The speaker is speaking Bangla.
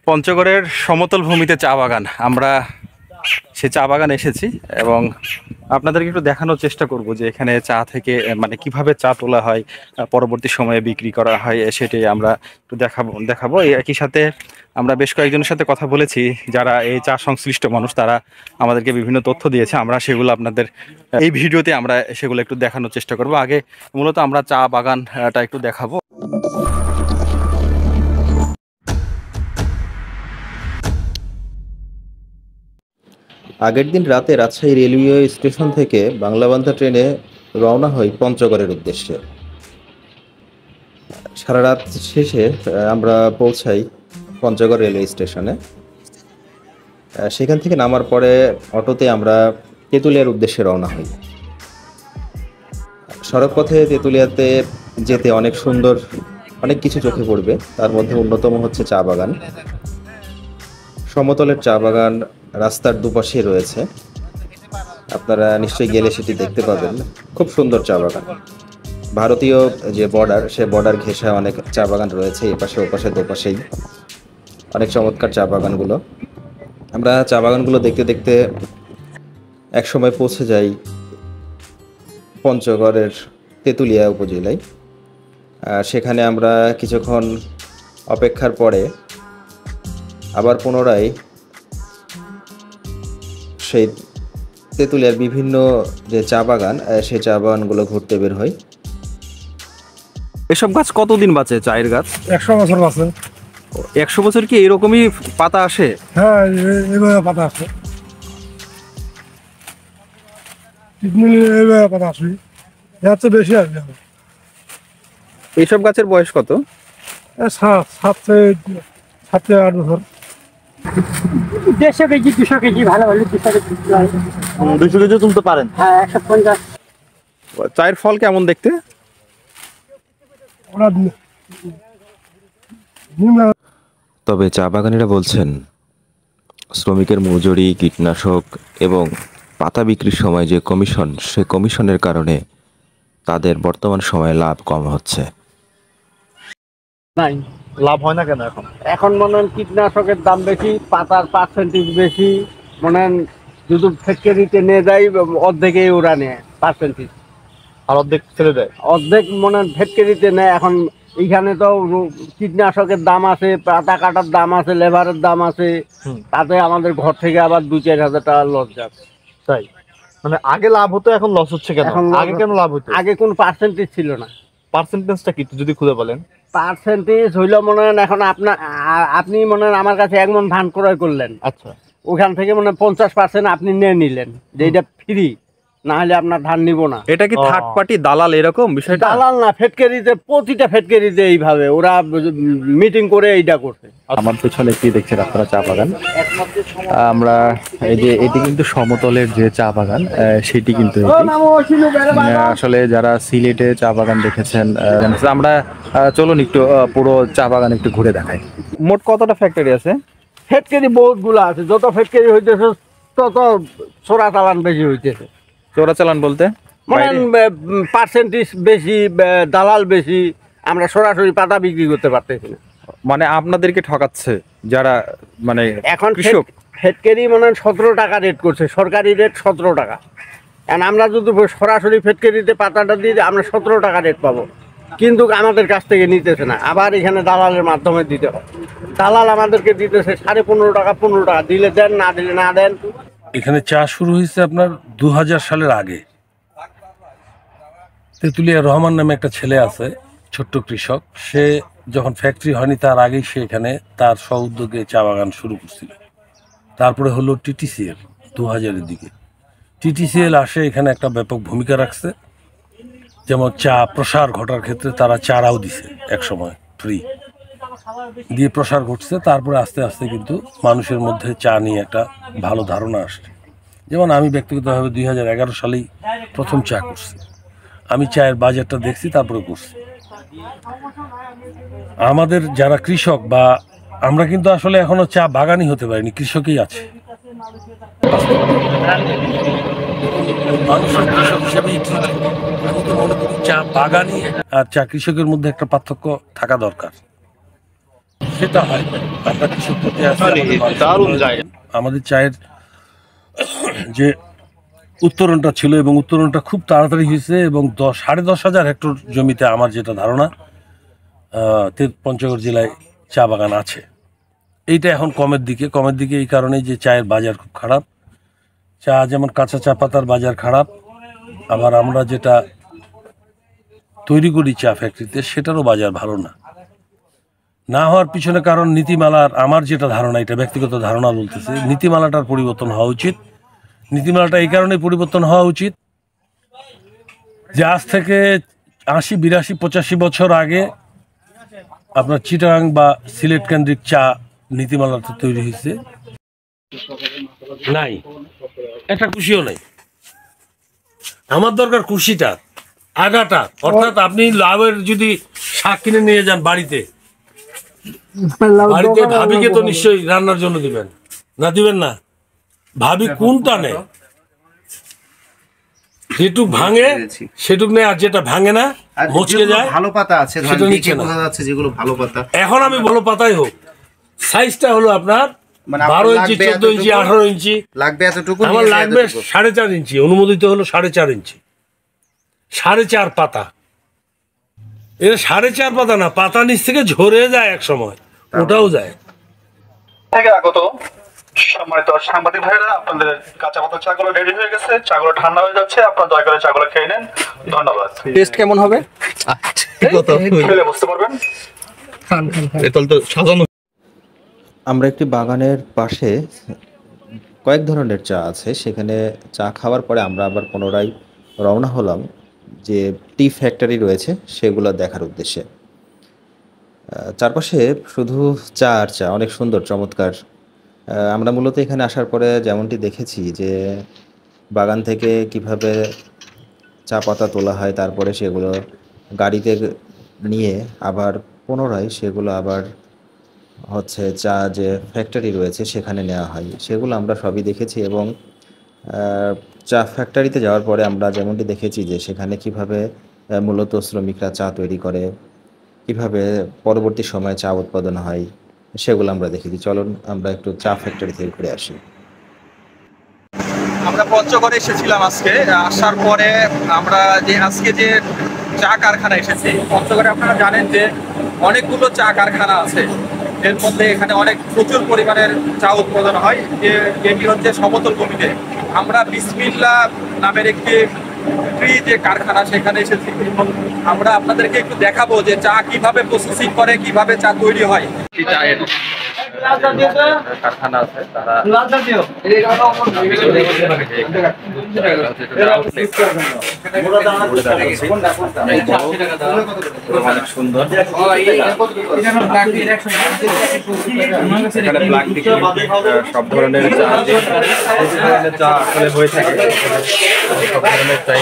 পঞ্চগড়ের সমতল ভূমিতে চা বাগান, আমরা সে চা বাগান এসেছি এবং আপনাদেরকে একটু দেখানোর চেষ্টা করব যে এখানে চা থেকে মানে কিভাবে চা তোলা হয়, পরবর্তী সময়ে বিক্রি করা হয়, সেটাই আমরা একটু দেখাবো। একই সাথে আমরা বেশ কয়েকজনের সাথে কথা বলেছি যারা এই চা সংশ্লিষ্ট মানুষ, তারা আমাদেরকে বিভিন্ন তথ্য দিয়েছে। আমরা সেগুলো আপনাদের এই ভিডিওতে আমরা সেগুলো একটু দেখানোর চেষ্টা করব। আগে মূলত আমরা চা বাগানটা একটু দেখাবো। আগের দিন রাতে রাজশাহী রেলওয়ে স্টেশন থেকে বাংলাবান্ধা ট্রেনে রওনা হই পঞ্চগড়ের উদ্দেশ্যে। সারা রাত শেষে আমরা পৌঁছাই পঞ্চগড় রেলওয়ে স্টেশনে। সেখান থেকে নামার পরে অটোতে আমরা তেঁতুলিয়ার উদ্দেশ্যে রওনা হই। সড়কপথে তেঁতুলিয়াতে যেতে অনেক সুন্দর অনেক কিছু চোখে পড়বে, তার মধ্যে অন্যতম হচ্ছে চা বাগান। সমতলের চা বাগান রাস্তার দুপাশে রয়েছে, আপনারা নিশ্চয়ই গেলে সেটি দেখতে পাবেন। খুব সুন্দর চা বাগান। ভারতীয় যে বর্ডার, সে বর্ডার ঘেঁষা অনেক চা বাগান রয়েছে, এপাশে ওপাশে দুপাশেই অনেক চমৎকার চা বাগানগুলো। আমরা চা বাগানগুলো দেখতে দেখতে একসময় পৌঁছে যাই পঞ্চগড়ের তেঁতুলিয়া উপজেলায়। সেখানে আমরা কিছুক্ষণ অপেক্ষার পরে আবার পুনরায় সেই তেঁতুলিয়ার বিভিন্ন যে চা বাগান, সেই চা বাগানগুলো ঘুরতে বের হয়। এসব গাছ কতদিন বাঁচে? চায়ের গাছ 100 বছর আছে। 100 বছর কি এরকমই পাতা আসে? হ্যাঁ, এইভাবে পাতা আছে, এইভাবে পাতা আসবে, এর তো বেশি আসবে। এইসব গাছের বয়স কত? 7 থেকে 8 বছর। 150 কেজি 200 কেজি ভালো ভালো 200 কেজি 200 কেজি তুলতে পারেন? হ্যাঁ 150। চায়ের ফল কেমন দেখতে? ওরা তবে চা বাগানিরা বলছেন শ্রমিকের মজুরি, কীটনাশক এবং পাতা বিক্রির সময় যে কমিশন, সে কমিশনের কারণে তাদের বর্তমান সময়ে লাভ কম হচ্ছে। নাই লাভ হয় না কেন এখন? এখন মনে হয় কীটনাশকের দাম বেশি, পাতার পার্সেন্টেজ বেশি। মনে হয় যদি ফ্যাক্টরিতে নিয়ে যায় অর্ধেকেই ওরা নেয় পার্সেন্টেজ, আর অর্ধেক ছেড়ে দেয়। অর্ধেক মনে হয় ফ্যাক্টরিতে নেয়। এখন এইখানে তো কীটনাশকের দাম আছে, পাতা কাটার দাম আছে, লেবারের দাম আছে, তাতে আমাদের ঘর থেকে আবার 2-4 হাজার টাকা লস যাচ্ছে। তাই মানে আগে লাভ হতো, এখন লস হচ্ছে কেন? এখন আগে কেন লাভ হতো? আগে কোনো পার্সেন্টেজ ছিল না। পার্সেন্টেজটা কি যদি খুলে বলেন? পার্সেন্টেজ হইল মনে হয় এখন আপনি মনে হয় আমার কাছে 1 মণ ধান ক্রয় করলেন, আচ্ছা, ওখান থেকে মনে হয় 50% আপনি নিয়ে নিলেন যে এটা ফ্রি, না হলে আপনার ধান নিব না। এটা কি থার্ড পার্টি দালাল এরকম বিষয়টা? দালাল না, ফ্যাক্টরিতে, প্রতিটা ফ্যাক্টরিতে এইভাবে ওরা মিটিং করে এইটা করছে। আমার পেছনে কি দেখছেন আপনারা? চা বাগান। আমরা এই যে এটি কিন্তু সমতলের যে চা বাগান, সেটি কিন্তু আসলে যারা সিলেটে চা বাগান দেখেছেন, আমরা চলুন একটু পুরো চা বাগান একটু ঘুরে দেখাই। মোট কতটা ফ্যাক্টরি আছে? ফ্যাক্টরি বহুতগুলো আছে, যত ফ্যাক্টরি হইতেছে তত চোরা চালান বেশি হইতেছে। চোরাচালান বলতে মানে পার্সেন্টেজ বেশি, দালাল বেশি, আমরা সরাসরি পাতা বিক্রি করতে পারতেছি না। মানে আপনাদেরকে ঠকাচ্ছে যারা, মানে এখন কৃষক। ফ্যাক্টরি মনে হয় 17 টাকা রেট করছে, সরকারি রেট 17 টাকা। কারণ আমরা যদি সরাসরি ফ্যাক্টরিতে পাতাটা দিয়ে আমরা 17 টাকা রেট পাবো, কিন্তু আমাদের কাছ থেকে নিতেছে না, আবার এখানে দালালের মাধ্যমে দিতে হয়। দালাল আমাদেরকে দিতেছে 15.5 টাকা, 15 টাকা, দিলে দেন, না দিলে না দেন। এখানে চা শুরু হয়েছে আপনার 2000 সালের আগে। তেঁতুলিয়া রহমান নামে একটা ছেলে আছে, ছোট্ট কৃষক। সে যখন ফ্যাক্টরি হয়নি তার আগেই সে এখানে তার স্ব-উদ্যোগে চা বাগান শুরু করছিল। তারপরে হলো টিটিসিএল 2000-এর দিকে। টিটিসিএল আসে, এখানে একটা ব্যাপক ভূমিকা রাখছে। যেমন চা প্রসার ঘটার ক্ষেত্রে তারা চারাও দিছে এক সময় ফ্রি দিয়ে, প্রসার ঘটছে। তারপরে আস্তে আস্তে কিন্তু মানুষের মধ্যে চা নিয়ে একটা ভালো ধারণা আসছে। যেমন আমি ব্যক্তিগতভাবে 2011 সালেই প্রথম চা করছি। আমি চায়ের বাজারটা দেখছি, তারপরে করছি। আমাদের যারা কৃষক বা আমরা কিন্তু আসলে এখনো চা বাগানই হতে পারিনি, কৃষকই আছে। মানুষের কৃষক হিসেবেই ট্রিট করি। আমি তো মনে করি চা বাগানই আর চা কৃষকের মধ্যে একটা পার্থক্য থাকা দরকার। সেটা হয়। আমরা কৃষকপতি আছি, আমাদের চায়ের যে উত্তরণটা ছিল এবং উত্তরণটা খুব তাড়াতাড়ি হয়েছে এবং 10,500 হেক্টর জমিতে আমার যেটা ধারণা পঞ্চগড় জেলায় চা বাগান আছে। এইটা এখন কমের দিকে এই কারণে যে চায়ের বাজার খুব খারাপ। চা যেমন কাঁচা চা পাতার বাজার খারাপ, আবার আমরা যেটা তৈরি করি চা ফ্যাক্টরিতে সেটারও বাজার ভালো না হওয়ার পিছনে কারণ নীতিমালার, আমার যেটা ধারণা, এটা ব্যক্তিগত ধারণা বলতেছে, নীতিমালাটার পরিবর্তন হওয়া উচিত। নীতিমালাটা এই কারণে পরিবর্তন হওয়া উচিত যে আজ থেকে 80, 82, 85 বছর আগে আপনার চিটাগাং বা সিলেট কেন্দ্রিক চা নীতিমালাটা তৈরি হয়েছে, নাই একটা খুশিও নাই। আমার দরকার খুশিটা, আগাটা, অর্থাৎ আপনি লাউয়ের যদি শাক কিনে নিয়ে যান বাড়িতে ভাবিকে তো নিশ্চয়ই রান্নার জন্য দিবেন না? ভাবি কোনটা নেই, যেটুক ভাঙে সেটুক নেই, আর যেটা ভাঙে না মচকে যায় ভালো পাতা আছে, সেটা নিচ্ছে না। যেগুলো ভালো পাতা এখন আমি ভালো পাতাই হোক, সাইজটা হলো আপনার মানে 12 ইঞ্চি, 14 ইঞ্চি, 18 ইঞ্চি লাগবে, এতটুকু আমার লাগবে 4.5 ইঞ্চি, অনুমোদিত হলো 4.5 ইঞ্চি, 4.5 পাতা। এটা 4.5 পাতা না, পাতা নিচ থেকে ঝরে যায় এক সময়, ওটাও যায়। থেকে আগত সম্মানিত সাংবাদিক ভাইরা, আপনাদের কাঁচা পাতা চাগুলো রেডি হয়ে গেছে, চাগুলো ঠান্ডা হয়ে যাচ্ছে, আপনারা দয়া করে চাগুলো খেয়ে নেন। ধন্যবাদ। টেস্ট কেমন হবে খেলে বুঝতে পারবেন। আমরা একটি বাগানের পাশে কয়েক ধরনের চা আছে, সেখানে চা খাওয়ার পরে আমরা আবার পুনরায় রওনা হলাম যে টি ফ্যাক্টরি রয়েছে সেগুলো দেখার উদ্দেশ্যে। চারপাশে শুধু চা আর চা, অনেক সুন্দর চমৎকার। আমরা মূলত এখানে আসার পরে যেমনটি দেখেছি যে বাগান থেকে কিভাবে চা পাতা তোলা হয়, তারপরে সেগুলো গাড়িতে নিয়ে আবার পুনরায় সেগুলো আবার হচ্ছে চা যে ফ্যাক্টরি রয়েছে সেখানে নেওয়া হয়, সেগুলো আমরা সবই দেখেছি। এবং চা ফ্যাক্টরিতে যাওয়ার পরে আমরা যেমনটি দেখেছি যে সেখানে কিভাবে মূলত শ্রমিকরা চা তৈরি করে, কিভাবে পরবর্তী সময়ে চা উৎপাদন হয়, সেগুলো আমরা দেখেছি। চলুন আমরা একটু চা ফ্যাক্টরি থেকে ঘুরে আসি। আমরা পঞ্চগড়ে এসেছিলাম আজকে, আসার পরে আমরা যে আজকে যে চা কারখানা এসেছি পঞ্চগড়ে, আপনারা জানেন যে অনেকগুলো চা কারখানা আছে, এর মধ্যে এখানে প্রচুর পরিমাণের চা উৎপাদন হয়। এটি হচ্ছে সমতল ভূমিতে। আমরা বিসমিল্লাহ নামের একটি যে কারখানা সেখানে এসেছি এবং আমরা আপনাদেরকে একটু দেখাবো যে চা কিভাবে প্রসেসিং করে, কিভাবে চা তৈরি হয়। চায়ের কারখানা আছে, তারা অনেক সুন্দর। সব ধরনের চা আসলে হয়ে থাকে, সব ধরনের চাই